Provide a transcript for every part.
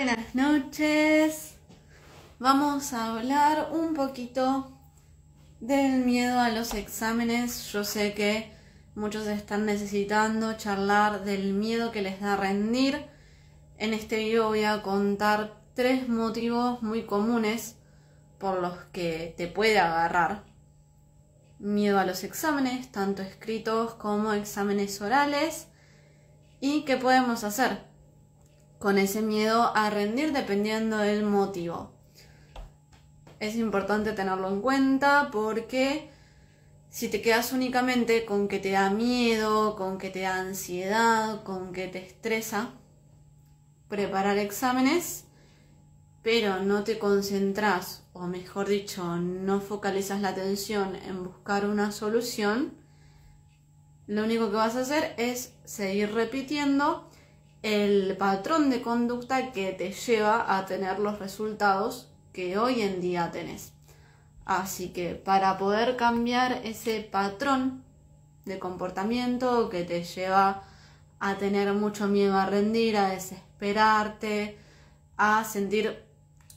Buenas noches. Vamos a hablar un poquito del miedo a los exámenes. Yo sé que muchos están necesitando charlar del miedo que les da rendir. En este video voy a contar 3 motivos muy comunes por los que te puede agarrar miedo a los exámenes, tanto escritos como exámenes orales, y qué podemos hacer con ese miedo a rendir dependiendo del motivo. Es importante tenerlo en cuenta porque si te quedas únicamente con que te da miedo, con que te da ansiedad, con que te estresa preparar exámenes, pero no te concentras, o mejor dicho, no focalizas la atención en buscar una solución, lo único que vas a hacer es seguir repitiendo el patrón de conducta que te lleva a tener los resultados que hoy en día tenés. Así que para poder cambiar ese patrón de comportamiento que te lleva a tener mucho miedo a rendir, a desesperarte, a sentir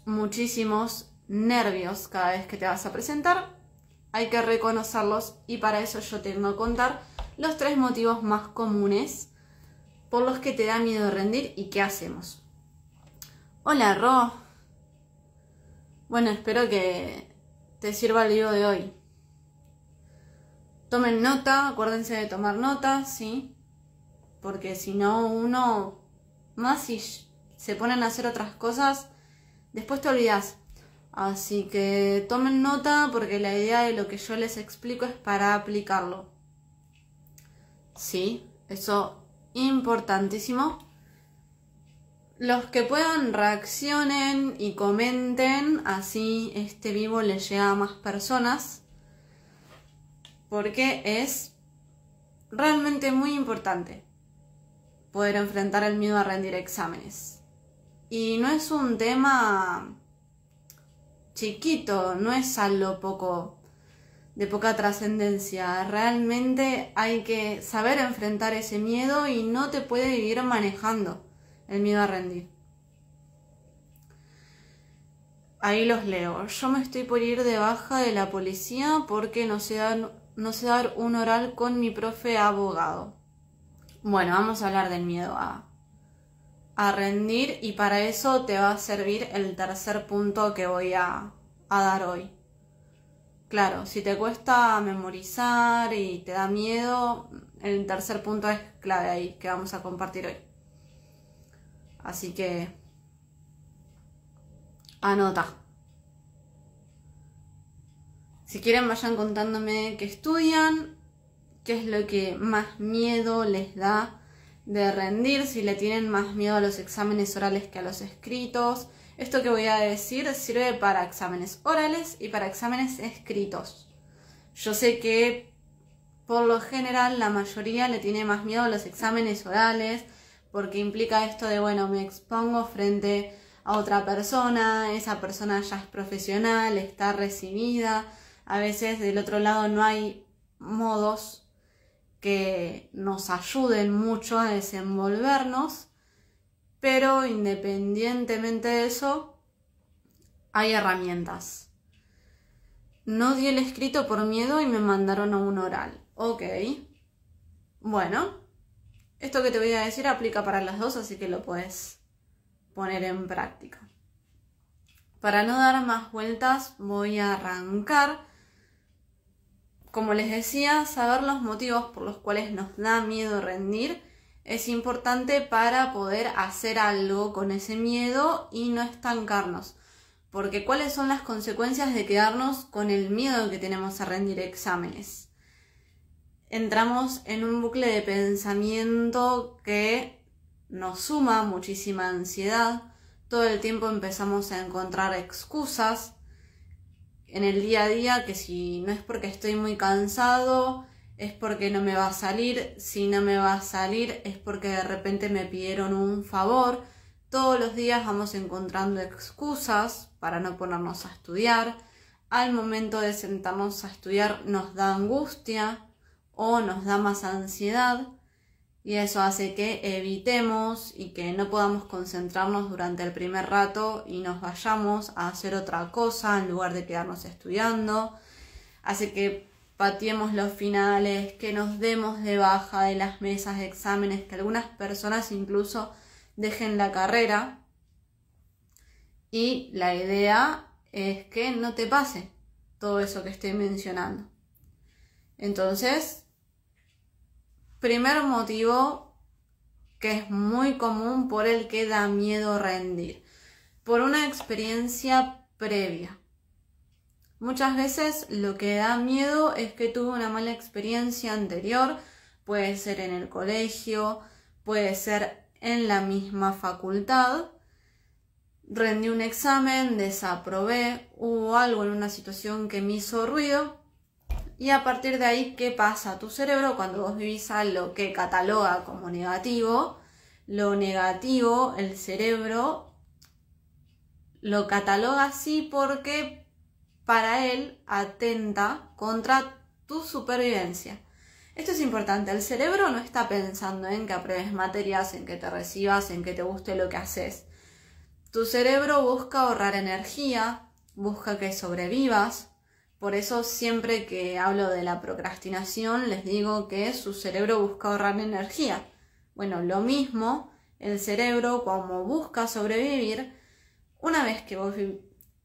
muchísimos nervios cada vez que te vas a presentar, hay que reconocerlos, y para eso yo tengo que contar los 3 motivos más comunes por los que te da miedo rendir y qué hacemos. Hola, Ro. Bueno, espero que te sirva el video de hoy. Tomen nota, acuérdense de tomar nota, ¿sí? Porque si no, uno, más si se ponen a hacer otras cosas, después te olvidas. Así que tomen nota porque la idea de lo que yo les explico es para aplicarlo. Sí, eso importantísimo. Los que puedan reaccionen y comenten, así este vivo le llega a más personas, porque es realmente muy importante poder enfrentar el miedo a rendir exámenes. Y no es un tema chiquito, no es algo de poca trascendencia. Realmente hay que saber enfrentar ese miedo y no te puede vivir manejando el miedo a rendir. Ahí los leo. Yo me estoy por ir de baja de la policía porque no sé dar un oral con mi profe abogado. Bueno, vamos a hablar del miedo a rendir, y para eso te va a servir el tercer punto que voy a dar hoy. Claro, si te cuesta memorizar y te da miedo, el tercer punto es clave ahí, que vamos a compartir hoy. Así que anota. Si quieren, vayan contándome qué estudian, qué es lo que más miedo les da de rendir, si le tienen más miedo a los exámenes orales que a los escritos. Esto que voy a decir sirve para exámenes orales y para exámenes escritos. Yo sé que por lo general la mayoría le tiene más miedo a los exámenes orales porque implica esto de, bueno, me expongo frente a otra persona, esa persona ya es profesional, está recibida. A veces del otro lado no hay modos que nos ayuden mucho a desenvolvernos. Pero independientemente de eso, hay herramientas. No di el escrito por miedo y me mandaron a un oral. Ok. Bueno, esto que te voy a decir aplica para las dos, así que lo puedes poner en práctica. Para no dar más vueltas, voy a arrancar. Como les decía, saber los motivos por los cuales nos da miedo rendir es importante para poder hacer algo con ese miedo y no estancarnos. Porque ¿cuáles son las consecuencias de quedarnos con el miedo que tenemos a rendir exámenes? Entramos en un bucle de pensamiento que nos suma muchísima ansiedad. Todo el tiempo empezamos a encontrar excusas en el día a día, que si no es porque estoy muy cansado, es porque no me va a salir. Si no me va a salir es porque de repente me pidieron un favor. Todos los días vamos encontrando excusas para no ponernos a estudiar. Al momento de sentarnos a estudiar nos da angustia o nos da más ansiedad. y eso hace que evitemos y que no podamos concentrarnos durante el primer rato y nos vayamos a hacer otra cosa en lugar de quedarnos estudiando. Hace que pateemos los finales, que nos demos de baja de las mesas de exámenes, que algunas personas incluso dejen la carrera. Y la idea es que no te pase todo eso que estoy mencionando. Entonces, primer motivo que es muy común por el que da miedo rendir, por una experiencia previa. Muchas veces lo que da miedo es que tuve una mala experiencia anterior, puede ser en el colegio, puede ser en la misma facultad. Rendí un examen, desaprobé, hubo algo en una situación que me hizo ruido y a partir de ahí, ¿qué pasa? Tu cerebro, cuando vos vivís algo que cataloga como negativo, lo negativo, el cerebro lo cataloga así porque para él atenta contra tu supervivencia. Esto es importante, el cerebro no está pensando en que apruebes materias, en que te recibas, en que te guste lo que haces. Tu cerebro busca ahorrar energía, busca que sobrevivas. Por eso siempre que hablo de la procrastinación les digo que su cerebro busca ahorrar energía. Bueno, lo mismo, el cerebro como busca sobrevivir, una vez que vos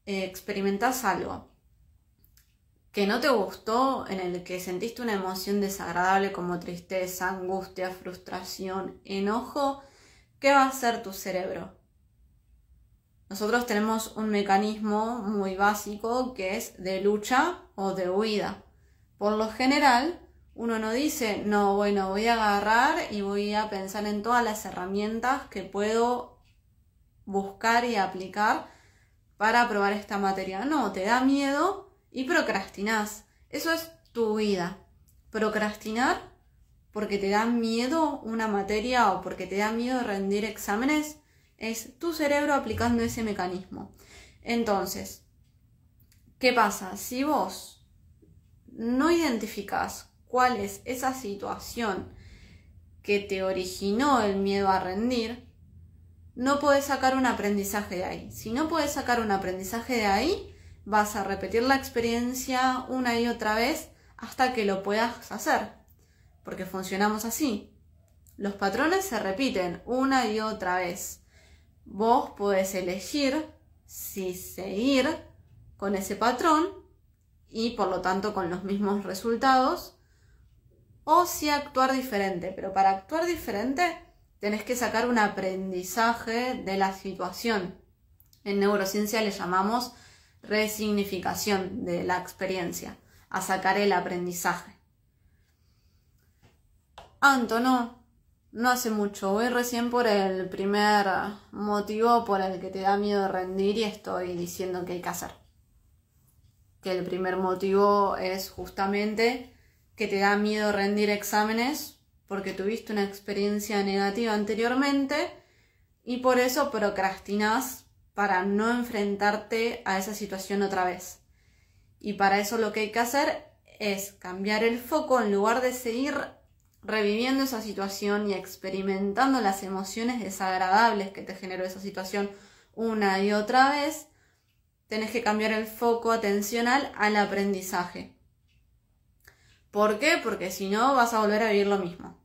experimentás algo que no te gustó, en el que sentiste una emoción desagradable como tristeza, angustia, frustración, enojo, ¿qué va a hacer tu cerebro? Nosotros tenemos un mecanismo muy básico que es de lucha o de huida. Por lo general, uno no dice, no, bueno, voy a agarrar y voy a pensar en todas las herramientas que puedo buscar y aplicar para aprobar esta materia. No, te da miedo y procrastinás. Eso es tu huida. Procrastinar porque te da miedo una materia o porque te da miedo rendir exámenes es tu cerebro aplicando ese mecanismo. Entonces, ¿qué pasa? Si vos no identificás cuál es esa situación que te originó el miedo a rendir, no podés sacar un aprendizaje de ahí. Si no podés sacar un aprendizaje de ahí, vas a repetir la experiencia una y otra vez hasta que lo puedas hacer. Porque funcionamos así. Los patrones se repiten una y otra vez. Vos podés elegir si seguir con ese patrón y por lo tanto con los mismos resultados o si actuar diferente. Pero para actuar diferente tenés que sacar un aprendizaje de la situación. En neurociencia le llamamos resignificación de la experiencia, a sacar el aprendizaje. Anto, no hace mucho, voy recién por el primer motivo por el que te da miedo rendir y estoy diciendo que hay que hacer. Que el primer motivo es justamente que te da miedo rendir exámenes porque tuviste una experiencia negativa anteriormente y por eso procrastinás para no enfrentarte a esa situación otra vez. Y para eso lo que hay que hacer es cambiar el foco en lugar de seguir reviviendo esa situación y experimentando las emociones desagradables que te generó esa situación una y otra vez. Tenés que cambiar el foco atencional al aprendizaje. ¿Por qué? Porque si no vas a volver a vivir lo mismo.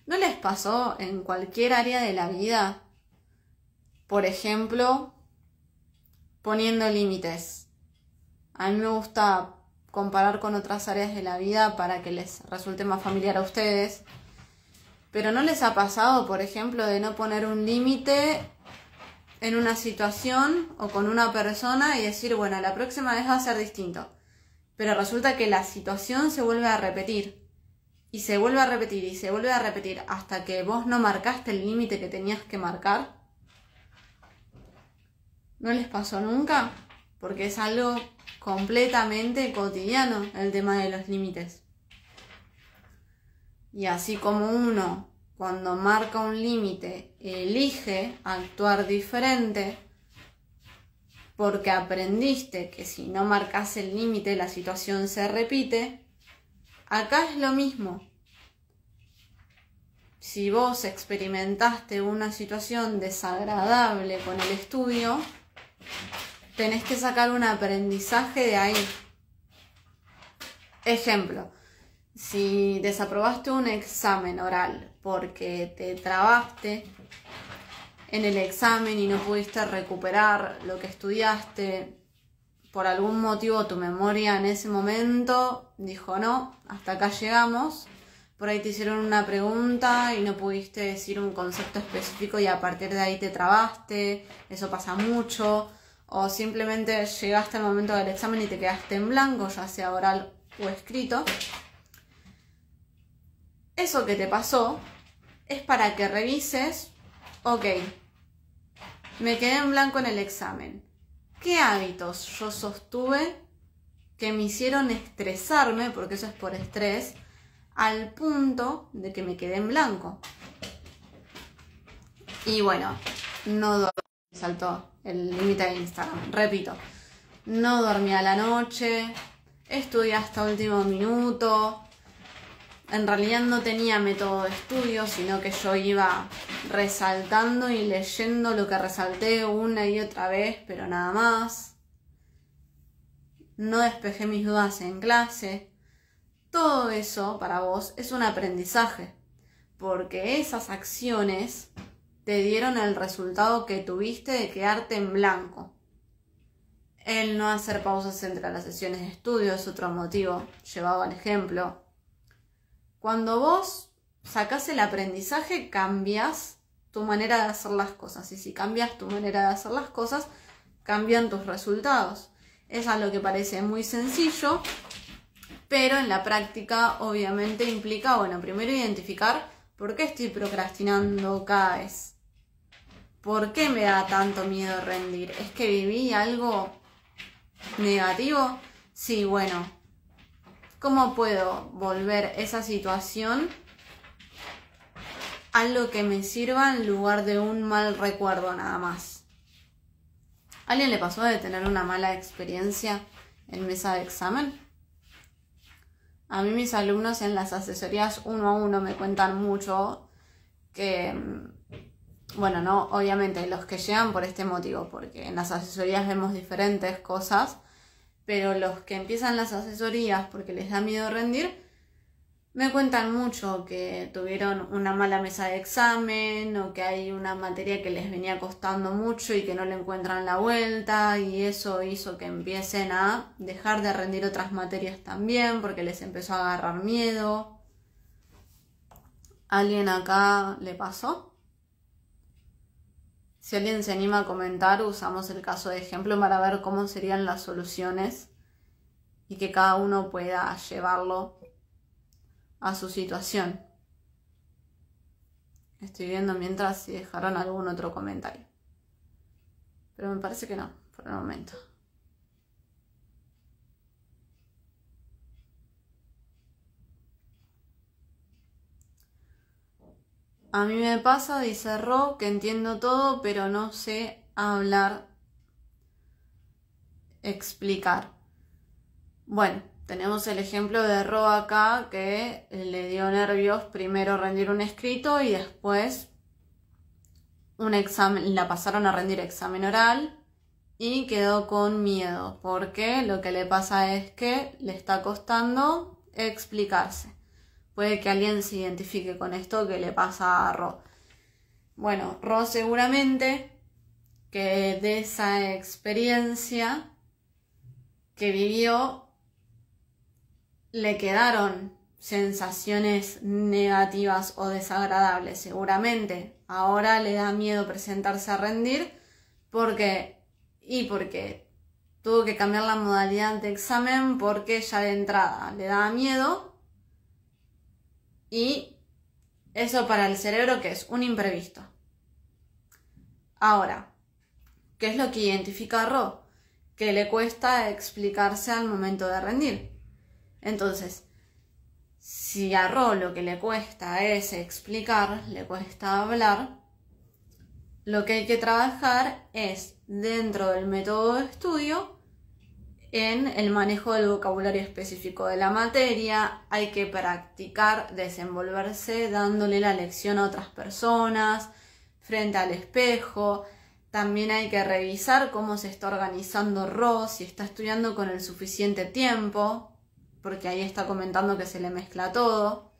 ¿No les pasó en cualquier área de la vida? Por ejemplo, poniendo límites. A mí me gusta comparar con otras áreas de la vida para que les resulte más familiar a ustedes. Pero ¿no les ha pasado, por ejemplo, de no poner un límite en una situación o con una persona y decir, bueno, la próxima vez va a ser distinto? Pero resulta que la situación se vuelve a repetir. Y se vuelve a repetir y se vuelve a repetir hasta que vos no marcaste el límite que tenías que marcar. ¿No les pasó nunca? Porque es algo completamente cotidiano el tema de los límites. Y así como uno, cuando marca un límite, elige actuar diferente, porque aprendiste que si no marcas el límite la situación se repite, acá es lo mismo. si vos experimentaste una situación desagradable con el estudio, tenés que sacar un aprendizaje de ahí. Ejemplo, si desaprobaste un examen oral porque te trabaste en el examen y no pudiste recuperar lo que estudiaste, por algún motivo tu memoria en ese momento dijo no, hasta acá llegamos, por ahí te hicieron una pregunta y no pudiste decir un concepto específico y a partir de ahí te trabaste, eso pasa mucho, o simplemente llegaste al momento del examen y te quedaste en blanco, ya sea oral o escrito. Eso que te pasó es para que revises, ok, me quedé en blanco en el examen. ¿Qué hábitos yo sostuve que me hicieron estresarme, porque eso es por estrés, al punto de que me quedé en blanco? Y bueno, no dormí, saltó el límite de Instagram, repito, no dormí a la noche, estudié hasta último minuto, en realidad no tenía método de estudio, sino que yo iba resaltando y leyendo lo que resalté una y otra vez, pero nada más. No despejé mis dudas en clase. Todo eso para vos es un aprendizaje, porque esas acciones te dieron el resultado que tuviste de quedarte en blanco. El no hacer pausas entre las sesiones de estudio es otro motivo, llevado al ejemplo. Cuando vos sacás el aprendizaje, cambias tu manera de hacer las cosas. Y si cambias tu manera de hacer las cosas, cambian tus resultados. Es algo que parece muy sencillo, pero en la práctica obviamente implica, bueno, primero identificar por qué estoy procrastinando cada vez. ¿Por qué me da tanto miedo rendir? ¿Es que viví algo negativo? Sí, bueno. ¿Cómo puedo volver esa situación a algo que me sirva en lugar de un mal recuerdo nada más? ¿A alguien le pasó de tener una mala experiencia en mesa de examen? A mí mis alumnos en las asesorías 1 a 1 me cuentan mucho que, bueno, no, obviamente los que llegan por este motivo, porque en las asesorías vemos diferentes cosas, pero los que empiezan las asesorías porque les da miedo rendir, me cuentan mucho que tuvieron una mala mesa de examen o que hay una materia que les venía costando mucho y que no le encuentran la vuelta, y eso hizo que empiecen a dejar de rendir otras materias también porque les empezó a agarrar miedo. ¿A alguien acá le pasó? Si alguien se anima a comentar, usamos el caso de ejemplo para ver cómo serían las soluciones y que cada uno pueda llevarlo a su situación. Estoy viendo mientras si dejaron algún otro comentario, pero me parece que no, por el momento. A mí me pasa, dice Ro, que entiendo todo, pero no sé hablar, explicar. Bueno, tenemos el ejemplo de Ro acá, que le dio nervios primero rendir un escrito y después un examen, la pasaron a rendir examen oral y quedó con miedo, porque lo que le pasa es que le está costando explicarse. Puede que alguien se identifique con esto que le pasa a Ro. Bueno, Ro seguramente que de esa experiencia que vivió le quedaron sensaciones negativas o desagradables. Seguramente ahora le da miedo presentarse a rendir porque tuvo que cambiar la modalidad de examen porque ya de entrada le daba miedo. Y eso para el cerebro, ¿qué es? Un imprevisto. Ahora, ¿qué es lo que identifica a Ro? Que le cuesta explicarse al momento de rendir. Entonces, si a Ro lo que le cuesta es explicar, le cuesta hablar, lo que hay que trabajar es, dentro del método de estudio, en el manejo del vocabulario específico de la materia, hay que practicar desenvolverse dándole la lección a otras personas, frente al espejo. También hay que revisar cómo se está organizando Ro, si está estudiando con el suficiente tiempo, porque ahí está comentando que se le mezcla todo.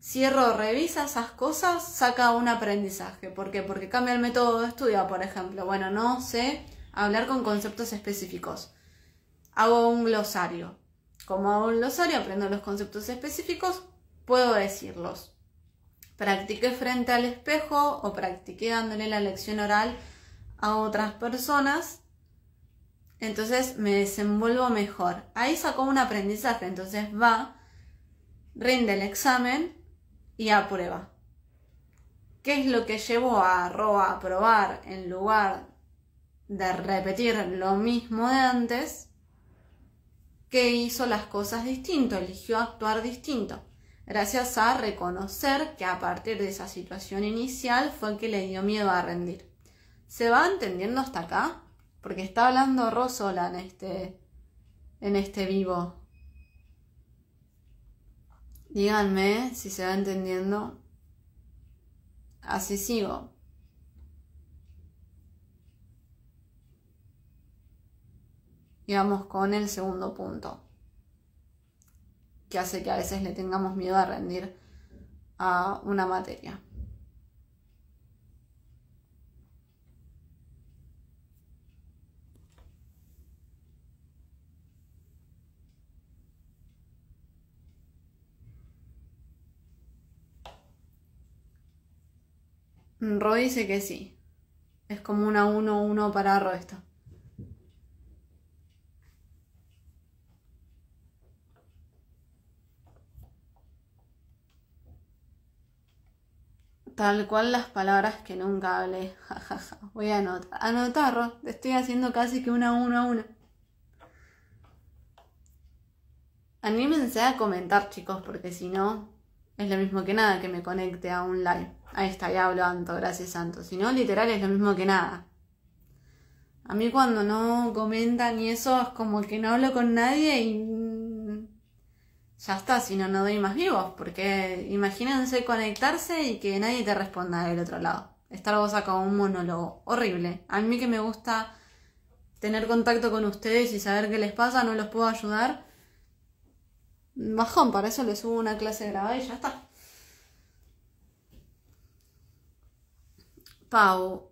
Si Ro revisa esas cosas, saca un aprendizaje. ¿Por qué? Porque cambia el método de estudio, por ejemplo. Bueno, no sé hablar con conceptos específicos. Hago un glosario. Como hago un glosario, aprendo los conceptos específicos, puedo decirlos. Practiqué frente al espejo o practiqué dándole la lección oral a otras personas, entonces me desenvuelvo mejor. Ahí sacó un aprendizaje, entonces va, rinde el examen y aprueba. ¿Qué es lo que llevó a Ro a aprobar en lugar de repetir lo mismo de antes? Que hizo las cosas distinto, eligió actuar distinto, gracias a reconocer que a partir de esa situación inicial fue que le dio miedo a rendir. ¿Se va entendiendo hasta acá? Porque está hablando Ro sola en este vivo. Díganme si se va entendiendo. Así sigo. Y vamos con el segundo punto, que hace que a veces le tengamos miedo a rendir a una materia. Ro dice que sí. Es como una 1-1 para Ro esto. Tal cual las palabras que nunca hablé. Jajaja. Voy a anotar, Ro. Te estoy haciendo casi que una 1-1. Anímense a comentar, chicos, porque si no, es lo mismo que nada que me conecte a un live. Ahí está, ya hablo Anto, gracias Santo. Si no, literal es lo mismo que nada. A mí cuando no comentan y eso es como que no hablo con nadie y ya está, si no, no doy más vivos. Porque imagínense conectarse y que nadie te responda del otro lado. Estar vos acá con un monólogo horrible. A mí que me gusta tener contacto con ustedes y saber qué les pasa, no los puedo ayudar. Bajón, para eso les subo una clase grabada y ya está. Pau,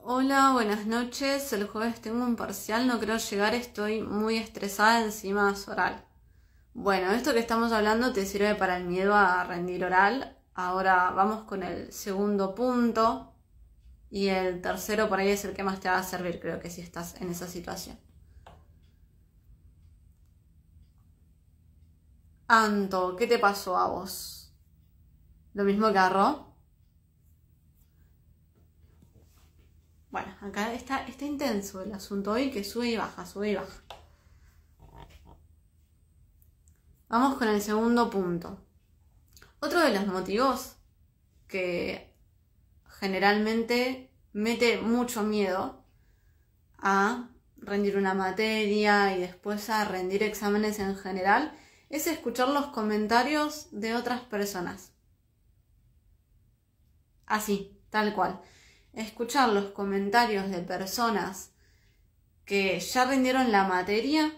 hola, buenas noches. El jueves tengo un parcial, no creo llegar, estoy muy estresada, encima es oral. Bueno, esto que estamos hablando te sirve para el miedo a rendir oral. Ahora vamos con el segundo punto. Y el tercero por ahí es el que más te va a servir, creo que si estás en esa situación. Anto, ¿qué te pasó a vos? ¿Lo mismo que a Ro? Bueno, acá está intenso el asunto hoy, que sube y baja, sube y baja. Vamos con el segundo punto. Otro de los motivos que generalmente mete mucho miedo a rendir una materia y después a rendir exámenes en general es escuchar los comentarios de otras personas. Así, tal cual. Escuchar los comentarios de personas que ya rindieron la materia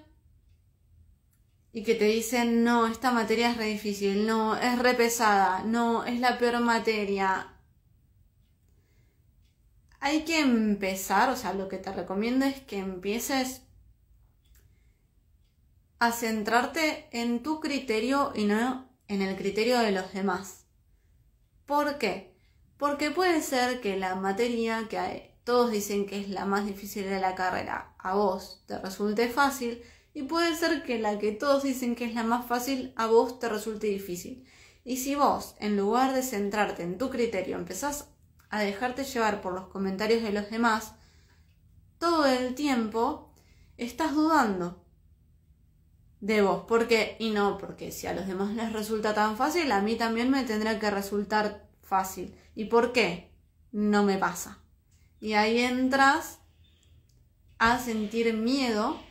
y que te dicen, no, esta materia es re difícil, no, es re pesada, no, es la peor materia. Hay que empezar, o sea, lo que te recomiendo es que empieces a centrarte en tu criterio y no en el criterio de los demás. ¿Por qué? Porque puede ser que la materia que todos dicen que es la más difícil de la carrera, a vos te resulte fácil, y puede ser que la que todos dicen que es la más fácil, a vos te resulte difícil. Y si vos, en lugar de centrarte en tu criterio, empezás a dejarte llevar por los comentarios de los demás, todo el tiempo estás dudando de vos. ¿Por qué? Y no, porque si a los demás les resulta tan fácil, a mí también me tendrá que resultar fácil. ¿Y por qué? No me pasa. Y ahí entras a sentir miedo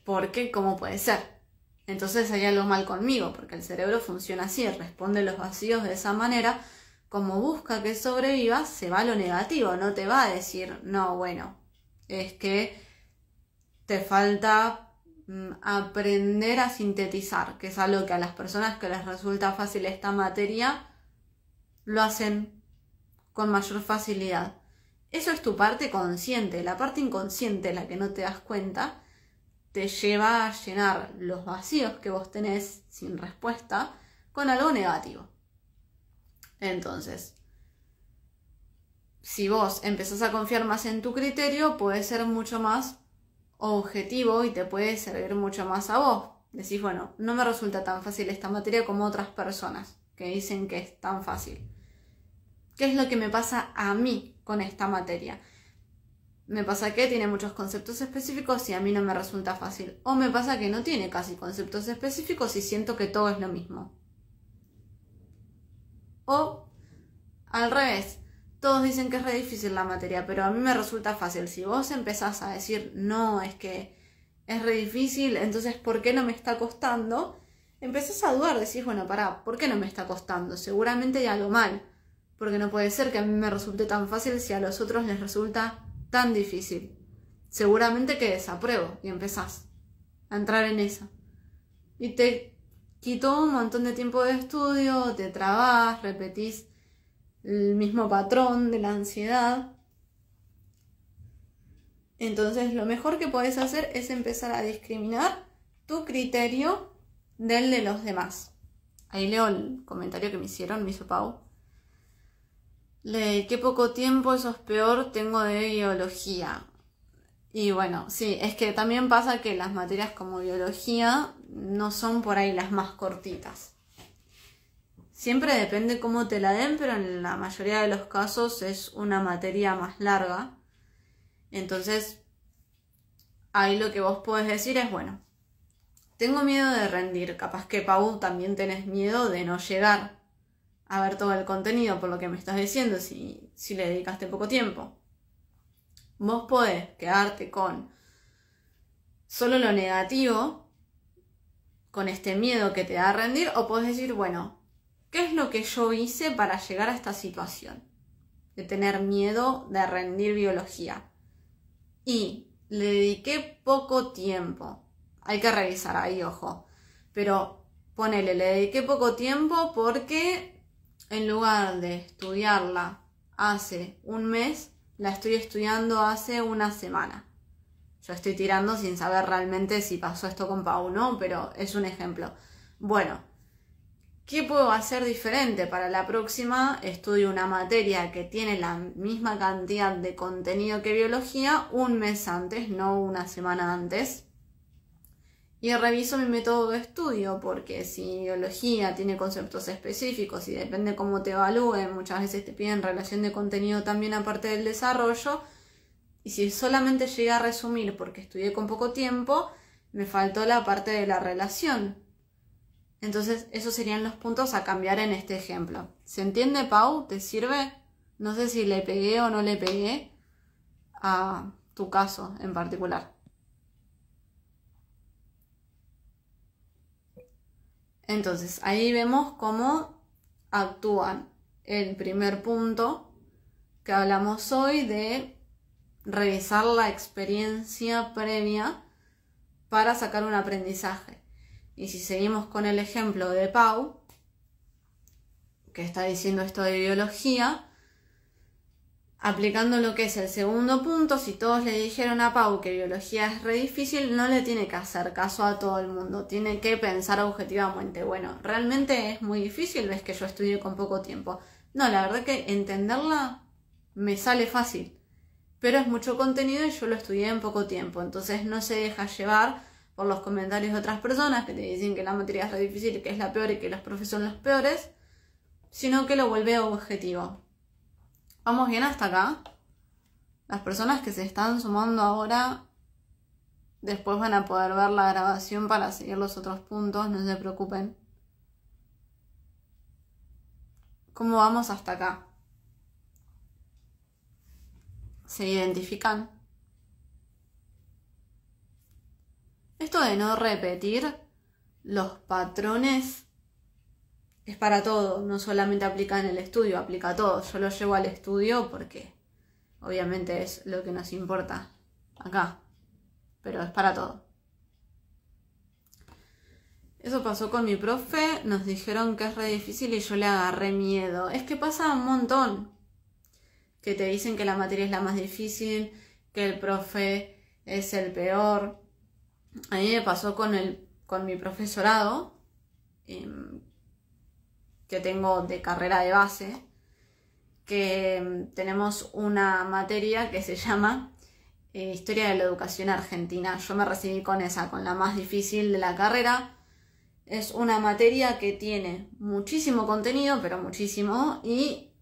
¿Por qué? ¿Cómo puede ser? Entonces hay algo mal conmigo, porque el cerebro funciona así, responde los vacíos de esa manera. Como busca que sobrevivas, se va a lo negativo, no te va a decir, no, bueno, es que te falta aprender a sintetizar, que es algo que a las personas que les resulta fácil esta materia, lo hacen con mayor facilidad. Eso es tu parte consciente. La parte inconsciente, la que no te das cuenta, te lleva a llenar los vacíos que vos tenés sin respuesta con algo negativo. Entonces, si vos empezás a confiar más en tu criterio, puede ser mucho más objetivo y te puede servir mucho más a vos. Decís, bueno, no me resulta tan fácil esta materia como otras personas que dicen que es tan fácil. ¿Qué es lo que me pasa a mí con esta materia? Me pasa que tiene muchos conceptos específicos y a mí no me resulta fácil. O me pasa que no tiene casi conceptos específicos y siento que todo es lo mismo. O al revés, todos dicen que es re difícil la materia, pero a mí me resulta fácil. Si vos empezás a decir, no, es que es re difícil, entonces ¿por qué no me está costando? Empezás a dudar, decís, bueno, pará, ¿por qué no me está costando? Seguramente hay algo mal, porque no puede ser que a mí me resulte tan fácil si a los otros les resulta tan difícil. Seguramente que desapruebo y empezás a entrar en esa. Y te quitó un montón de tiempo de estudio, te trabás, repetís el mismo patrón de la ansiedad. Entonces lo mejor que podés hacer es empezar a discriminar tu criterio del de los demás. Ahí leo el comentario que me hizo Pau. Qué poco tiempo, eso es peor, tengo de biología. Y bueno, sí, es que también pasa que las materias como biología no son por ahí las más cortitas. Siempre depende cómo te la den, pero en la mayoría de los casos es una materia más larga. Entonces, ahí lo que vos podés decir es, bueno, tengo miedo de rendir. Capaz que, Pau, también tenés miedo de no llegar a ver todo el contenido por lo que me estás diciendo si le dedicaste poco tiempo. Vos podés quedarte con solo lo negativo, con este miedo que te da a rendir, o podés decir, bueno, ¿qué es lo que yo hice para llegar a esta situación? De tener miedo de rendir biología. Y le dediqué poco tiempo. Hay que revisar ahí, ojo. Pero ponele, le dediqué poco tiempo porque en lugar de estudiarla hace un mes, la estoy estudiando hace una semana. Yo estoy tirando sin saber realmente si pasó esto con Pau, ¿no? Pero es un ejemplo. Bueno, ¿qué puedo hacer diferente? Para la próxima estudio una materia que tiene la misma cantidad de contenido que biología un mes antes, no una semana antes. Y reviso mi método de estudio, porque si biología tiene conceptos específicos y depende cómo te evalúen, muchas veces te piden relación de contenido también aparte del desarrollo. Y si solamente llegué a resumir porque estudié con poco tiempo, me faltó la parte de la relación. Entonces, esos serían los puntos a cambiar en este ejemplo. ¿Se entiende, Pau? ¿Te sirve? No sé si le pegué o no le pegué a tu caso en particular. Entonces, ahí vemos cómo actúan el primer punto que hablamos hoy de revisar la experiencia previa para sacar un aprendizaje. Y si seguimos con el ejemplo de Pau, que está diciendo esto de biología, aplicando lo que es el segundo punto, si todos le dijeron a Pau que biología es re difícil, no le tiene que hacer caso a todo el mundo, tiene que pensar objetivamente, bueno, ¿realmente es muy difícil? ¿Ves que yo estudié con poco tiempo? No, la verdad que entenderla me sale fácil, pero es mucho contenido y yo lo estudié en poco tiempo, entonces no se deja llevar por los comentarios de otras personas que te dicen que la materia es re difícil, que es la peor y que los profes son los peores, sino que lo vuelve objetivo. ¿Vamos bien hasta acá? Las personas que se están sumando ahora después van a poder ver la grabación para seguir los otros puntos, no se preocupen. ¿Cómo vamos hasta acá? ¿Se identifican? Esto de no repetir los patrones es para todo, no solamente aplica en el estudio, aplica a todo. Yo lo llevo al estudio porque obviamente es lo que nos importa acá, pero es para todo. Eso pasó con mi profe, nos dijeron que es re difícil y yo le agarré miedo. Es que pasa un montón, que te dicen que la materia es la más difícil, que el profe es el peor. A mí me pasó con mi profesorado, que tengo de carrera de base, que tenemos una materia que se llama Historia de la Educación Argentina. Yo me recibí con esa, con la más difícil de la carrera. Es una materia que tiene muchísimo contenido, pero muchísimo, y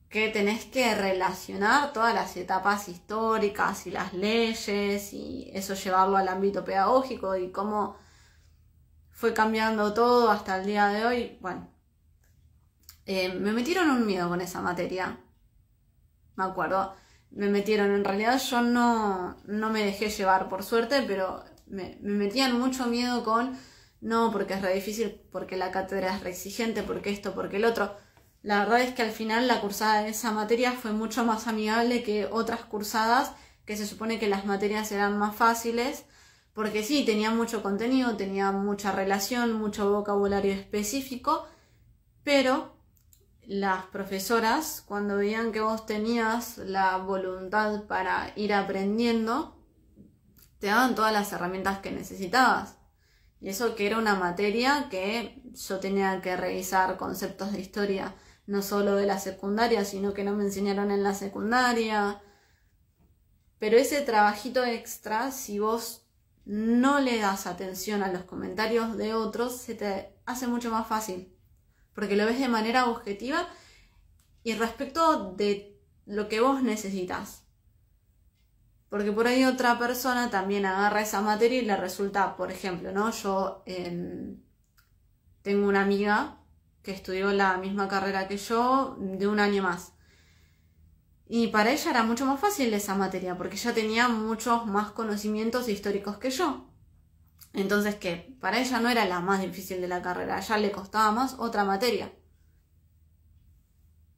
que tenés que relacionar todas las etapas históricas y las leyes, y eso llevarlo al ámbito pedagógico y cómo fue cambiando todo hasta el día de hoy. Bueno, me metieron un miedo con esa materia, me acuerdo. Me metieron, en realidad yo no me dejé llevar por suerte, pero me metían mucho miedo con, no, porque es re difícil, porque la cátedra es re exigente, porque esto, porque el otro. La verdad es que al final la cursada de esa materia fue mucho más amigable que otras cursadas, que se supone que las materias eran más fáciles, porque sí, tenía mucho contenido, tenía mucha relación, mucho vocabulario específico, pero las profesoras, cuando veían que vos tenías la voluntad para ir aprendiendo, te daban todas las herramientas que necesitabas. Y eso que era una materia que yo tenía que revisar conceptos de historia, no solo de la secundaria, sino que no me enseñaron en la secundaria. Pero ese trabajito extra, si vos no le das atención a los comentarios de otros, se te hace mucho más fácil, porque lo ves de manera objetiva y respecto de lo que vos necesitas. Porque por ahí otra persona también agarra esa materia y le resulta, por ejemplo, ¿no? Yo tengo una amiga que estudió la misma carrera que yo de un año más. Y para ella era mucho más fácil esa materia, porque ella tenía muchos más conocimientos históricos que yo. Entonces, ¿qué? Para ella no era la más difícil de la carrera, a ella le costaba más otra materia.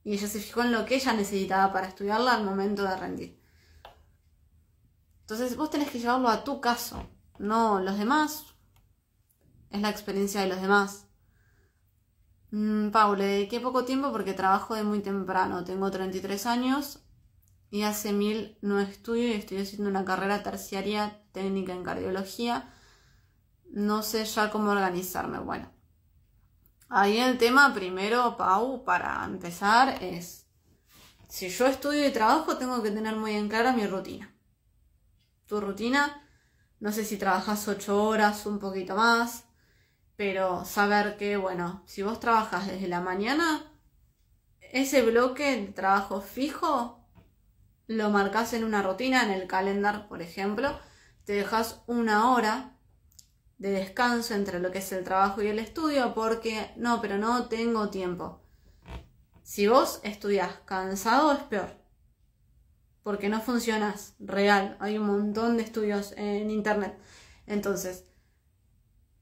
Y ella se fijó en lo que ella necesitaba para estudiarla al momento de rendir. Entonces vos tenés que llevarlo a tu caso, no los demás. Es la experiencia de los demás. Pau, le dediqué poco tiempo porque trabajo de muy temprano. Tengo 33 años y hace 1000 no estudio y estoy haciendo una carrera terciaria técnica en cardiología. No sé ya cómo organizarme. Bueno, ahí el tema primero, Pau, para empezar es, si yo estudio y trabajo, tengo que tener muy en clara mi rutina. Tu rutina, no sé si trabajas 8 horas, un poquito más, pero saber que, bueno, si vos trabajas desde la mañana, ese bloque de trabajo fijo lo marcás en una rutina, en el calendar, por ejemplo, te dejas 1 hora de descanso entre lo que es el trabajo y el estudio, porque no, pero no tengo tiempo. Si vos estudias cansado es peor, porque no funcionas real. Hay un montón de estudios en internet. Entonces,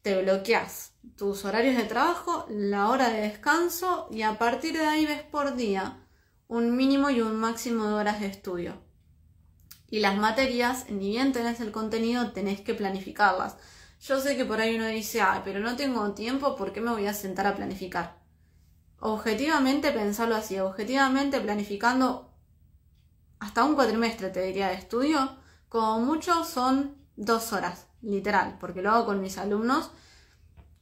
te bloqueas tus horarios de trabajo, la hora de descanso, y a partir de ahí ves por día un mínimo y un máximo de horas de estudio. Y las materias, ni bien tenés el contenido, tenés que planificarlas. Yo sé que por ahí uno dice, pero no tengo tiempo, ¿por qué me voy a sentar a planificar? Objetivamente, pensarlo así, objetivamente planificando hasta un cuatrimestre, te diría, de estudio, como mucho son 2 horas, literal, porque lo hago con mis alumnos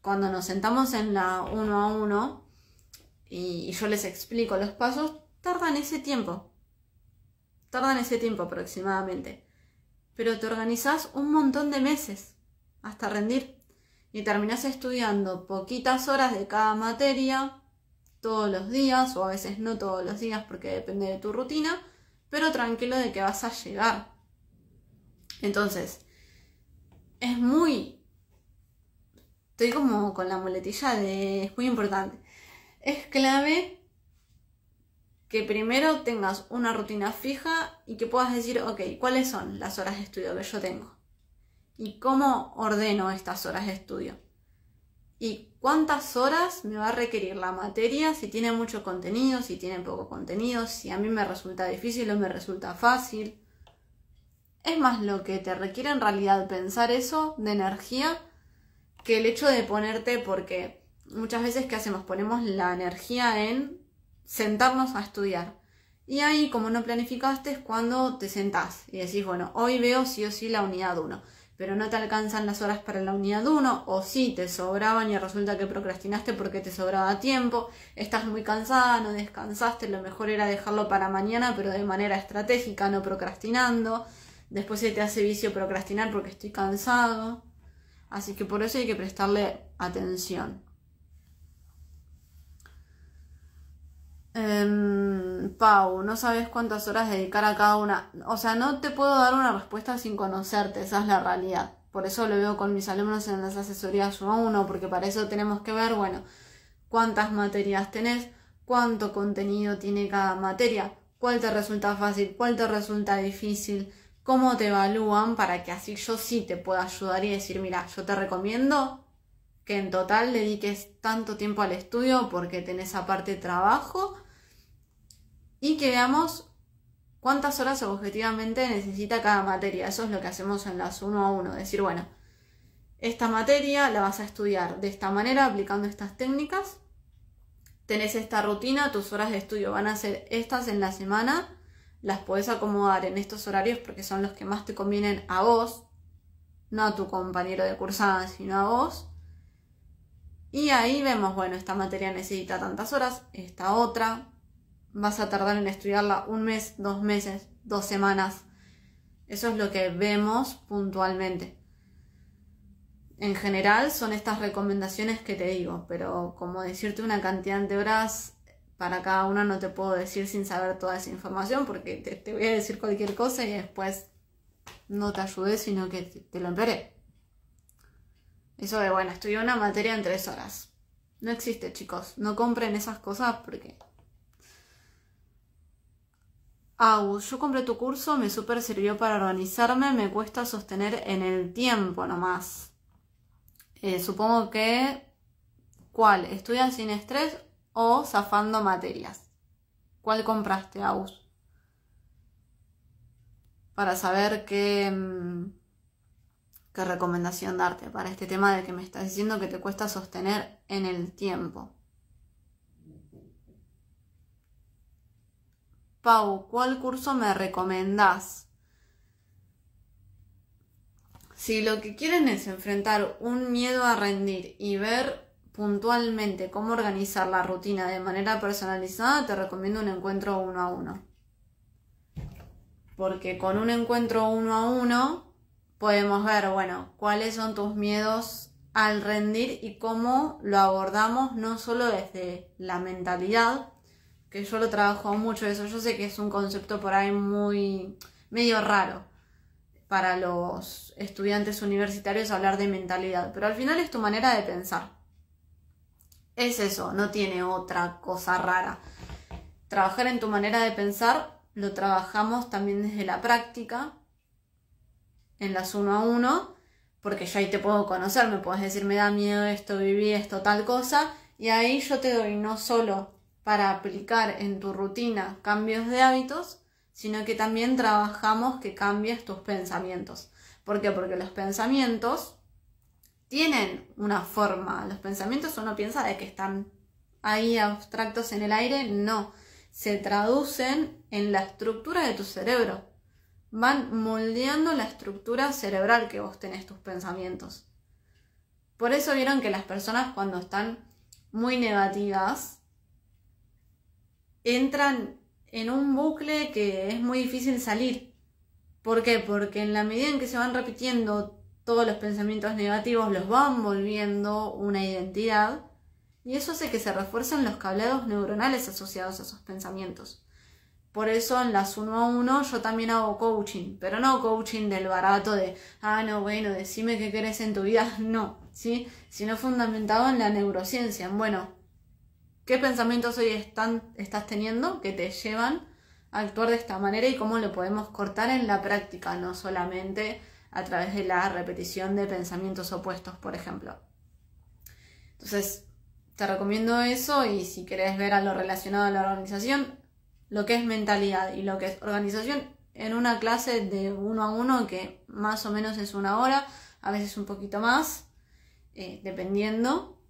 cuando nos sentamos en la 1 a 1 y yo les explico los pasos. Tardan ese tiempo aproximadamente, pero te organizás un montón de meses hasta rendir y terminás estudiando poquitas horas de cada materia todos los días, o a veces no todos los días porque depende de tu rutina, pero tranquilo de que vas a llegar. Entonces, estoy como con la muletilla de, es muy importante. Es clave que primero tengas una rutina fija y que puedas decir, ok, ¿cuáles son las horas de estudio que yo tengo? ¿Y cómo ordeno estas horas de estudio? ¿Y cuántas horas me va a requerir la materia? Si tiene mucho contenido, si tiene poco contenido, si a mí me resulta difícil o me resulta fácil. Es más lo que te requiere en realidad pensar eso de energía que el hecho de ponerte, porque muchas veces ¿qué hacemos? Ponemos la energía en sentarnos a estudiar. Y ahí, como no planificaste, es cuando te sentás y decís, bueno, hoy veo sí o sí la unidad 1, pero no te alcanzan las horas para la unidad 1, o sí te sobraban y resulta que procrastinaste porque te sobraba tiempo, estás muy cansada, no descansaste, lo mejor era dejarlo para mañana, pero de manera estratégica, no procrastinando. Después se te hace vicio procrastinar porque estoy cansado. Así que por eso hay que prestarle atención. Pau, no sabes cuántas horas dedicar a cada una. O sea, no te puedo dar una respuesta sin conocerte, esa es la realidad. Por eso lo veo con mis alumnos en las asesorías 1 a 1, porque para eso tenemos que ver, bueno, cuántas materias tenés, cuánto contenido tiene cada materia, cuál te resulta fácil, cuál te resulta difícil, cómo te evalúan, para que así yo sí te pueda ayudar y decir, mira, yo te recomiendo que en total dediques tanto tiempo al estudio porque tenés aparte trabajo, y que veamos cuántas horas objetivamente necesita cada materia. Eso es lo que hacemos en las 1 a 1. Decir, bueno, esta materia la vas a estudiar de esta manera, aplicando estas técnicas. Tenés esta rutina, tus horas de estudio van a ser estas en la semana. Las podés acomodar en estos horarios porque son los que más te convienen a vos, no a tu compañero de cursada, sino a vos. Y ahí vemos, bueno, esta materia necesita tantas horas, esta otra. Vas a tardar en estudiarla 1 mes, 2 meses, 2 semanas. Eso es lo que vemos puntualmente. En general son estas recomendaciones que te digo, pero como decirte una cantidad de horas para cada una no te puedo decir sin saber toda esa información, porque te voy a decir cualquier cosa y después no te ayudé, sino que te lo empeoré. Eso de, bueno, estudié una materia en 3 horas. No existe, chicos. No compren esas cosas porque... yo compré tu curso, me súper sirvió para organizarme, me cuesta sostener en el tiempo nomás. Supongo que... ¿Cuál? ¿Estudias sin estrés o zafando materias? ¿Cuál compraste, Agus? Para saber qué recomendación darte para este tema de que me estás diciendo que te cuesta sostener en el tiempo. Pau, ¿cuál curso me recomendás? Si lo que quieren es enfrentar un miedo a rendir y ver puntualmente cómo organizar la rutina de manera personalizada, te recomiendo un encuentro 1 a 1. Porque con un encuentro 1 a 1 podemos ver, bueno, cuáles son tus miedos al rendir y cómo lo abordamos no solo desde la mentalidad, que yo lo trabajo mucho eso. Yo sé que es un concepto por ahí muy medio raro para los estudiantes universitarios hablar de mentalidad, pero al final es tu manera de pensar. Es eso, no tiene otra cosa rara. Trabajar en tu manera de pensar lo trabajamos también desde la práctica, en las 1 a 1, porque yo ahí te puedo conocer, me puedes decir, me da miedo esto, viví esto, tal cosa, y ahí yo te doy no solo para aplicar en tu rutina cambios de hábitos, sino que también trabajamos que cambies tus pensamientos. ¿Por qué? Porque los pensamientos tienen una forma. Los pensamientos uno piensa de que están ahí abstractos en el aire. No, se traducen en la estructura de tu cerebro. Van moldeando la estructura cerebral que vos tenés, tus pensamientos. Por eso vieron que las personas cuando están muy negativas entran en un bucle que es muy difícil salir. ¿Por qué? Porque en la medida en que se van repitiendo todos los pensamientos negativos, los van volviendo una identidad, y eso hace que se refuercen los cableados neuronales asociados a esos pensamientos. Por eso en las 1 a 1 yo también hago coaching, pero no coaching del barato de, no, bueno, decime qué querés en tu vida, no, ¿sí? Sino fundamentado en la neurociencia, en, bueno, ¿qué pensamientos hoy estás teniendo que te llevan a actuar de esta manera y cómo lo podemos cortar en la práctica? No solamente a través de la repetición de pensamientos opuestos, por ejemplo. Entonces, te recomiendo eso, y si querés ver a lo relacionado a la organización, lo que es mentalidad y lo que es organización, en una clase de 1 a 1, que más o menos es 1 hora, a veces un poquito más, dependiendo,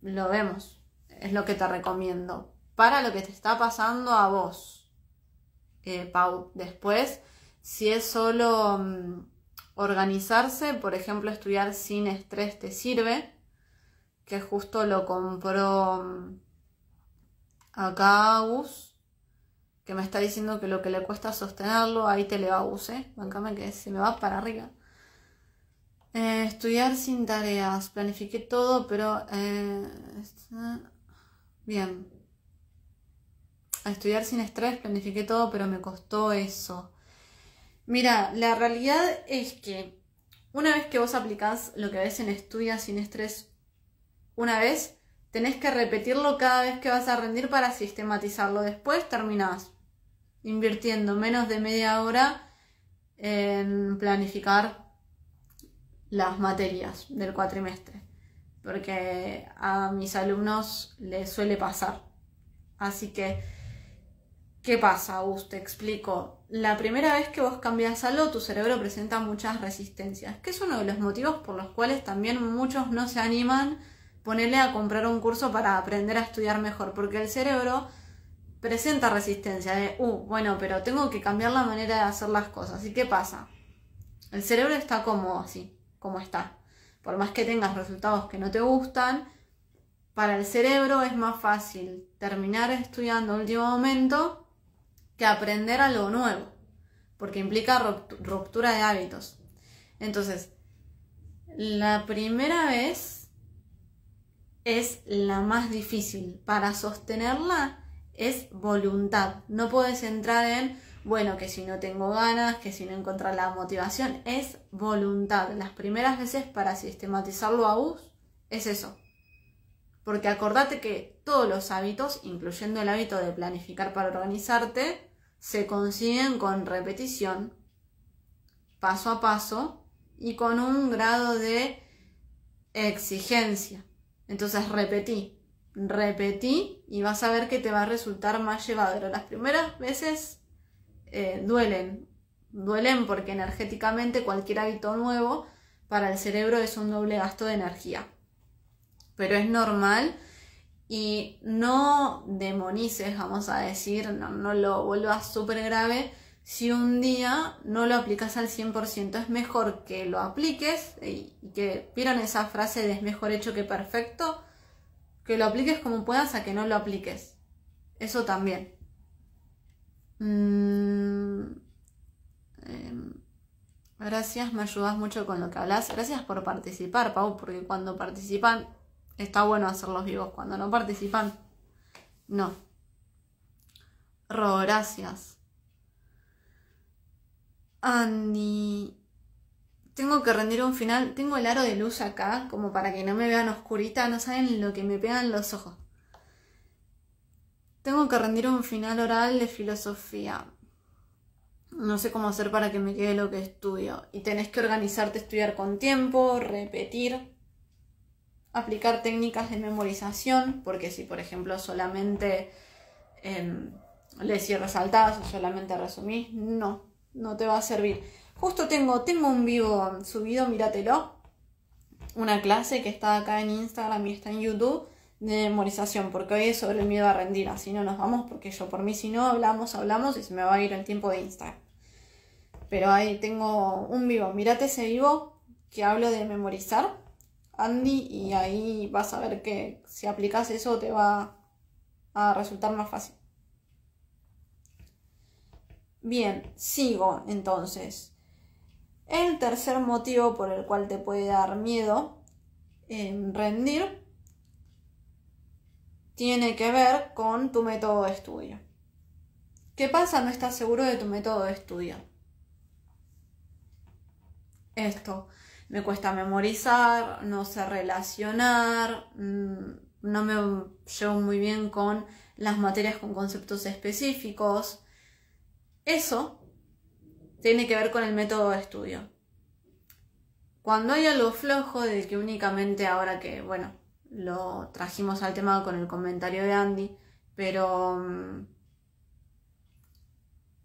lo vemos. Es lo que te recomiendo para lo que te está pasando a vos, Pau. Después, si es solo organizarse, por ejemplo, estudiar sin estrés te sirve, que justo lo compró acá Agus, que me está diciendo que lo que le cuesta sostenerlo, ahí te le va Agus, bancame que se me va para arriba. Estudiar sin tareas, planifiqué todo, pero bien. Estudiar sin estrés, planifiqué todo, pero me costó eso. Mira, la realidad es que una vez que vos aplicás lo que ves en Estudia sin estrés una vez, tenés que repetirlo cada vez que vas a rendir para sistematizarlo. Después terminás invirtiendo menos de media hora en planificar las materias del cuatrimestre, porque a mis alumnos les suele pasar. Así que, ¿qué pasa, Gus? Te explico. La primera vez que vos cambias algo, tu cerebro presenta muchas resistencias, que es uno de los motivos por los cuales también muchos no se animan ponerle a comprar un curso para aprender a estudiar mejor, porque el cerebro presenta resistencia de, bueno, pero tengo que cambiar la manera de hacer las cosas. ¿Y qué pasa? El cerebro está cómodo así, como está. Por más que tengas resultados que no te gustan, para el cerebro es más fácil terminar estudiando a último momento que aprender algo nuevo, porque implica ruptura de hábitos. Entonces, la primera vez es la más difícil. Para sostenerla es voluntad. No puedes entrar en, bueno, que si no tengo ganas, que si no encuentro la motivación. Es voluntad. Las primeras veces, para sistematizarlo a vos, es eso. Porque acordate que todos los hábitos, incluyendo el hábito de planificar para organizarte, se consiguen con repetición, paso a paso, y con un grado de exigencia. Entonces repetí y vas a ver que te va a resultar más llevadero. Las primeras veces duelen porque energéticamente cualquier hábito nuevo para el cerebro es un doble gasto de energía. Pero es normal, y no demonices, vamos a decir, no lo vuelvas súper grave si un día no lo aplicas al 100%. Es mejor que lo apliques, y que vieron esa frase de es mejor hecho que perfecto, que lo apliques como puedas a que no lo apliques. Eso también. Gracias, me ayudas mucho con lo que hablas. Gracias por participar, Pau, porque cuando participan está bueno hacerlos vivos. Cuando no participan, no. Gracias. Andy, tengo que rendir un final. Tengo el aro de luz acá, como para que no me vean oscurita. No saben lo que me pegan los ojos. Tengo que rendir un final oral de filosofía. No sé cómo hacer para que me quede lo que estudio. Y tenés que organizarte, estudiar con tiempo, repetir, aplicar técnicas de memorización, porque si, por ejemplo, solamente lees y resaltás o solamente resumís, no te va a servir. Justo tengo un vivo subido, míratelo, una clase que está acá en Instagram y está en YouTube de memorización, porque hoy es sobre el miedo a rendir. Así no nos vamos, porque yo por mí, si no, hablamos y se me va a ir el tiempo de Instagram. Pero ahí tengo un vivo, mírate ese vivo que hablo de memorizar, Andy, y ahí vas a ver que si aplicas eso te va a resultar más fácil. Bien, sigo entonces. El tercer motivo por el cual te puede dar miedo en rendir tiene que ver con tu método de estudio. ¿Qué pasa? No estás seguro de tu método de estudio. Esto, me cuesta memorizar, no sé relacionar, no me llevo muy bien con las materias con conceptos específicos. Eso tiene que ver con el método de estudio. Cuando hay algo flojo de que únicamente ahora que, bueno, lo trajimos al tema con el comentario de Andy, pero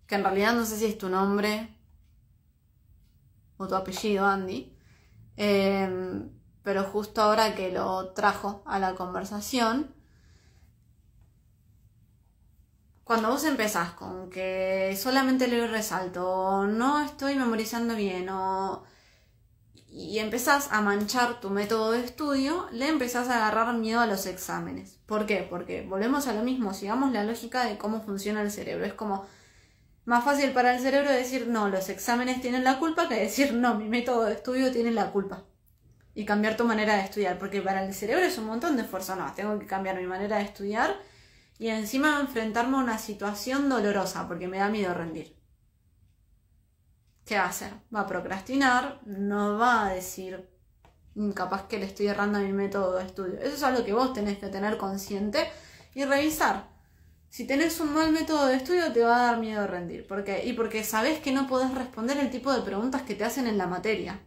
que en realidad no sé si es tu nombre o tu apellido, Andy, pero justo ahora que lo trajo a la conversación, cuando vos empezás con que solamente leo y resalto, o no estoy memorizando bien, y empezás a manchar tu método de estudio, le empezás a agarrar miedo a los exámenes. ¿Por qué? Porque volvemos a lo mismo, sigamos la lógica de cómo funciona el cerebro. Es como más fácil para el cerebro decir no, los exámenes tienen la culpa, que decir no, mi método de estudio tiene la culpa. Y cambiar tu manera de estudiar, porque para el cerebro es un montón de esfuerzo. No, tengo que cambiar mi manera de estudiar y encima enfrentarme a una situación dolorosa, porque me da miedo rendir. ¿Qué va a hacer? Va a procrastinar, no va a decir capaz que le estoy errando a mi método de estudio. Eso es algo que vos tenés que tener consciente y revisar. Si tenés un mal método de estudio te va a dar miedo rendir. ¿Por qué? Y porque sabés que no podés responder el tipo de preguntas que te hacen en la materia.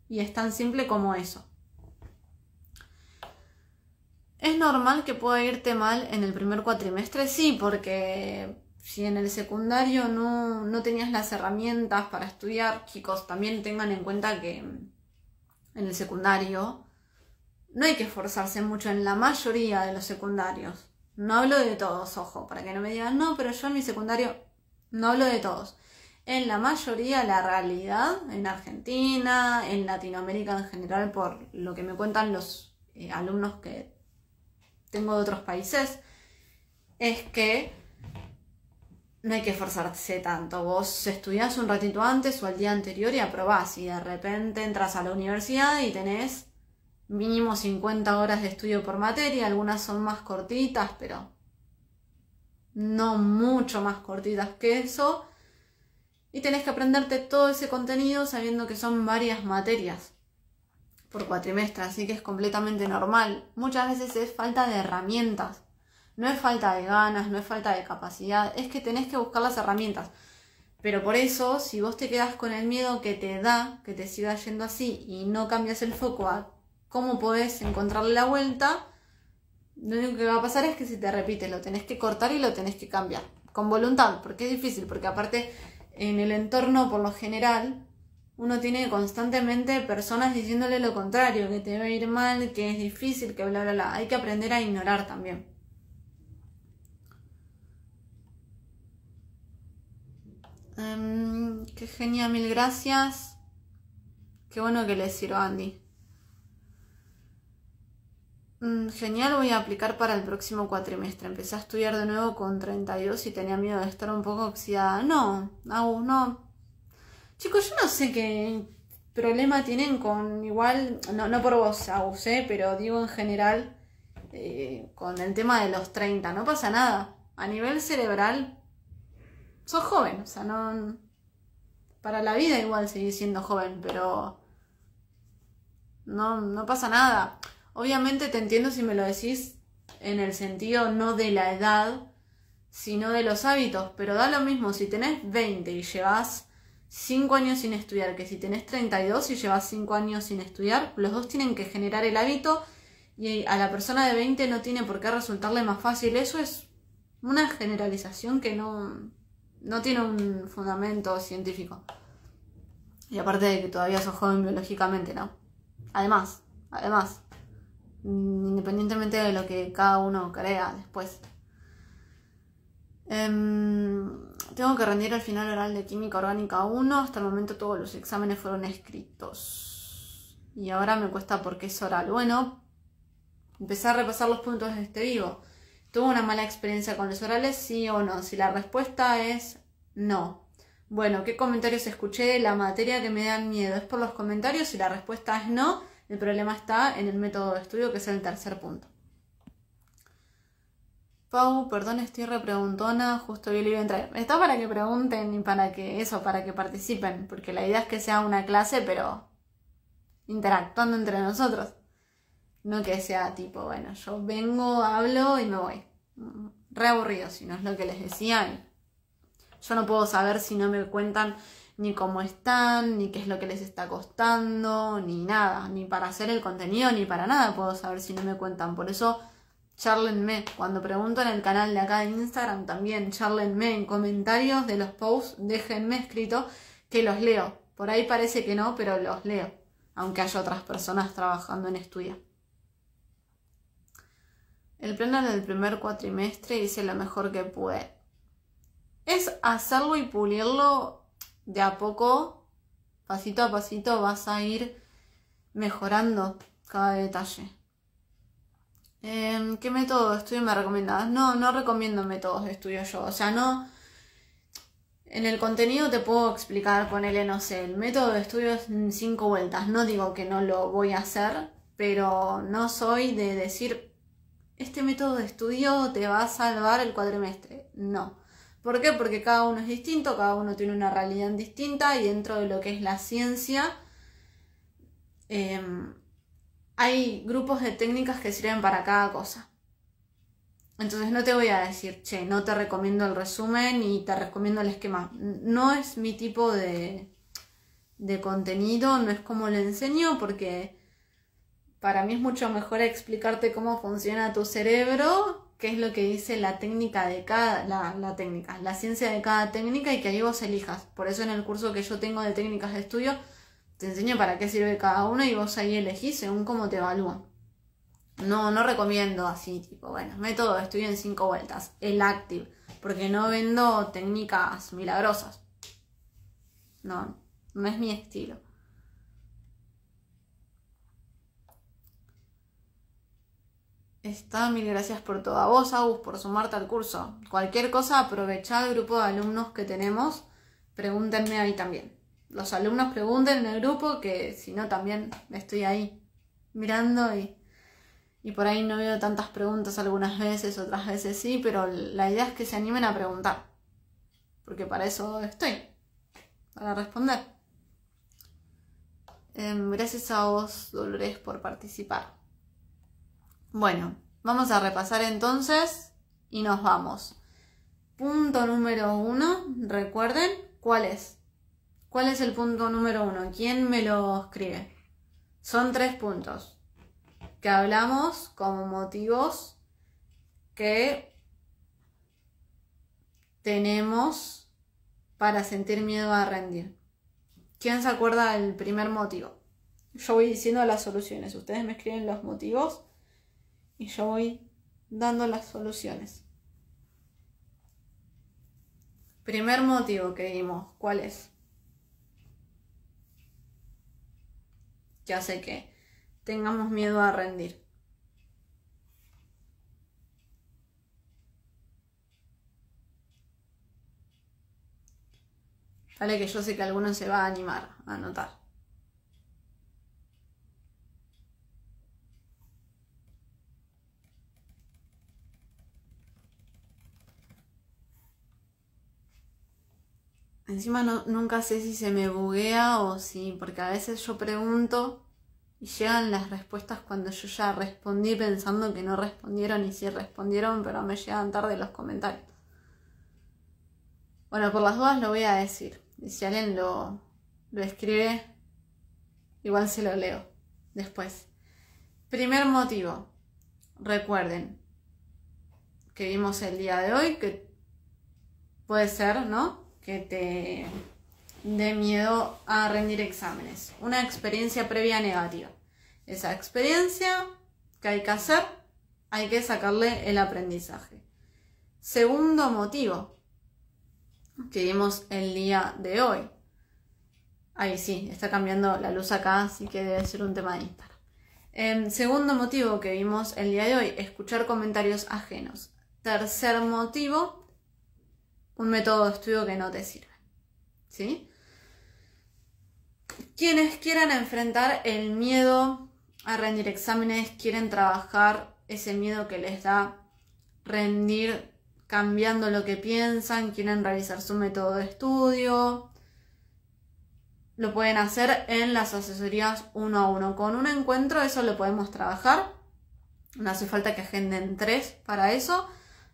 Y es tan simple como eso. ¿Es normal que pueda irte mal en el primer cuatrimestre? Sí, porque si en el secundario no tenías las herramientas para estudiar, chicos, también tengan en cuenta que en el secundario no hay que esforzarse mucho en la mayoría de los secundarios. No hablo de todos, ojo, para que no me digan, no, pero yo en mi secundario no hablo de todos. En la mayoría, la realidad, en Argentina, en Latinoamérica en general, por lo que me cuentan los alumnos que tengo de otros países, es que no hay que esforzarse tanto. Vos estudiás un ratito antes o al día anterior y aprobás, y de repente entras a la universidad y tenés mínimo 50 horas de estudio por materia. Algunas son más cortitas, pero no mucho más cortitas que eso. Y tenés que aprenderte todo ese contenido sabiendo que son varias materias por cuatrimestre, así que es completamente normal. Muchas veces es falta de herramientas. No es falta de ganas, no es falta de capacidad, es que tenés que buscar las herramientas. Pero por eso, si vos te quedás con el miedo que te da, que te siga yendo así, y no cambias el foco a cómo podés encontrarle la vuelta, lo único que va a pasar es que si te repites, lo tenés que cortar y lo tenés que cambiar. Con voluntad, porque es difícil, porque aparte en el entorno, por lo general, uno tiene constantemente personas diciéndole lo contrario, que te va a ir mal, que es difícil, que bla, bla, bla. Hay que aprender a ignorar también. Qué genial, mil gracias. Qué bueno que le sirva a Andy. Genial, voy a aplicar para el próximo cuatrimestre. Empecé a estudiar de nuevo con 32 y tenía miedo de estar un poco oxidada. No, aún no. Chicos, yo no sé qué problema tienen con igual, no por vos, Agus, pero digo en general, con el tema de los 30. No pasa nada. A nivel cerebral, sos joven, o sea, no. Para la vida igual seguís siendo joven, pero no pasa nada. Obviamente te entiendo si me lo decís en el sentido no de la edad, sino de los hábitos, pero da lo mismo si tenés 20 y llevas 5 años sin estudiar que si tenés 32 y llevas 5 años sin estudiar. Los dos tienen que generar el hábito y a la persona de 20 no tiene por qué resultarle más fácil. Eso es una generalización que no tiene un fundamento científico. Y aparte de que todavía sos joven biológicamente, ¿no? Además, independientemente de lo que cada uno crea después. Tengo que rendir el final oral de Química Orgánica 1. Hasta el momento todos los exámenes fueron escritos. Y ahora me cuesta porque es oral. Bueno, empecé a repasar los puntos de este vivo. ¿Tuvo una mala experiencia con los orales? ¿Sí o no? Si la respuesta es no. Bueno, ¿qué comentarios escuché? La materia que me dan miedo. ¿Es por los comentarios? Si la respuesta es no, el problema está en el método de estudio, que es el tercer punto. Pau, perdón, estoy repreguntona, justo vi el iba a entrar. Está para que pregunten y para que participen, porque la idea es que sea una clase, pero interactuando entre nosotros. No que sea tipo, bueno, yo vengo, hablo y me voy. Re aburrido, si no es lo que les decía. Yo no puedo saber si no me cuentan ni cómo están, ni qué es lo que les está costando, ni nada, ni para hacer el contenido, ni para nada puedo saber si no me cuentan. Por eso, chárlenme. Cuando pregunto en el canal de acá de Instagram también, chárlenme en comentarios de los posts, déjenme escrito que los leo. Por ahí parece que no, pero los leo, aunque haya otras personas trabajando en Estudia. El plan del primer cuatrimestre hice lo mejor que pude. Es hacerlo y pulirlo de a poco, pasito a pasito vas a ir mejorando cada detalle. ¿Qué método de estudio me recomendás? No recomiendo métodos de estudio yo, o sea, no... En el contenido te puedo explicar, ponele, no sé, el método de estudio es 5 vueltas. No digo que no lo voy a hacer, pero no soy de decir, este método de estudio te va a salvar el cuatrimestre. No. ¿Por qué? Porque cada uno es distinto, cada uno tiene una realidad distinta y dentro de lo que es la ciencia hay grupos de técnicas que sirven para cada cosa. Entonces no te voy a decir, che, no te recomiendo el resumen y te recomiendo el esquema. No es mi tipo de contenido, no es como lo enseño, porque para mí es mucho mejor explicarte cómo funciona tu cerebro, qué es lo que dice la técnica de cada, la ciencia de cada técnica y que ahí vos elijas. Por eso en el curso que yo tengo de técnicas de estudio, te enseño para qué sirve cada una y vos ahí elegís según cómo te evalúan. No recomiendo así, tipo, bueno, método de estudio en 5 vueltas, el Active, porque no vendo técnicas milagrosas. No es mi estilo. Mil gracias por todo. A vos, Agus, por sumarte al curso. Cualquier cosa, aprovechá el grupo de alumnos que tenemos, pregúntenme ahí también. Los alumnos pregunten en el grupo, que si no también estoy ahí mirando y por ahí no veo tantas preguntas algunas veces, otras veces sí, pero la idea es que se animen a preguntar, porque para eso estoy, para responder. Gracias a vos, Dolores, por participar. Bueno, vamos a repasar entonces y nos vamos. Punto número 1, recuerden, ¿cuál es? ¿Cuál es el punto número 1? ¿Quién me lo escribe? Son 3 puntos que hablamos como motivos que tenemos para sentir miedo a rendir. ¿Quién se acuerda del primer motivo? Yo voy diciendo las soluciones, ustedes me escriben los motivos y yo voy dando las soluciones. Primer motivo que vimos, ¿cuál es? Que hace que tengamos miedo a rendir. Vale, que yo sé que alguno se va a animar a anotar. Encima nunca sé si se me buguea o si, porque a veces yo pregunto y llegan las respuestas cuando yo ya respondí pensando que no respondieron y sí respondieron, pero me llegan tarde los comentarios. Bueno, por las dudas lo voy a decir. Y si alguien lo escribe, igual se lo leo después. Primer motivo. Recuerden que vimos el día de hoy, que puede ser, ¿no?, que te dé miedo a rendir exámenes. Una experiencia previa negativa. Esa experiencia que hay que hacer, hay que sacarle el aprendizaje. Segundo motivo que vimos el día de hoy. Ahí sí, está cambiando la luz acá, así que debe ser un tema de Instagram. Segundo motivo que vimos el día de hoy, escuchar comentarios ajenos. Tercer motivo, un método de estudio que no te sirve. ¿Sí? Quienes quieran enfrentar el miedo a rendir exámenes, quieren trabajar ese miedo que les da rendir cambiando lo que piensan, quieren realizar su método de estudio, lo pueden hacer en las asesorías 1 a 1. Con un encuentro eso lo podemos trabajar, no hace falta que agenden 3 para eso,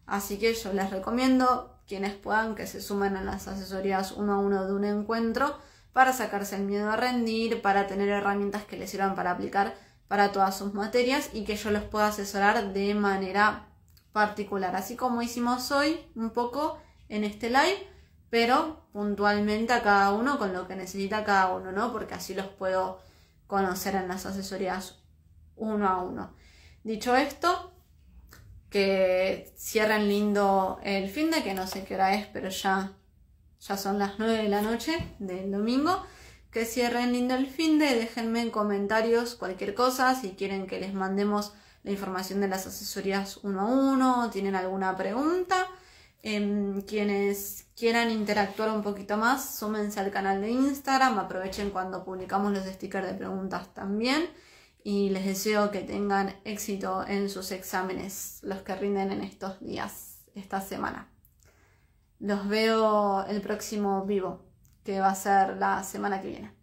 así que yo les recomiendo quienes puedan que se sumen a las asesorías 1 a 1 de un encuentro para sacarse el miedo a rendir, para tener herramientas que les sirvan para aplicar para todas sus materias y que yo los pueda asesorar de manera particular, así como hicimos hoy un poco en este live, pero puntualmente a cada uno con lo que necesita cada uno, ¿no? Porque así los puedo conocer en las asesorías 1 a 1. Dicho esto, que cierren lindo el finde, que no sé qué hora es, pero ya son las 9 de la noche del domingo. Que cierren lindo el finde, déjenme en comentarios cualquier cosa, si quieren que les mandemos la información de las asesorías 1 a 1, tienen alguna pregunta. Quienes quieran interactuar un poquito más, súmense al canal de Instagram, aprovechen cuando publicamos los stickers de preguntas también. Y les deseo que tengan éxito en sus exámenes, los que rinden en estos días, esta semana. Los veo el próximo vivo, que va a ser la semana que viene.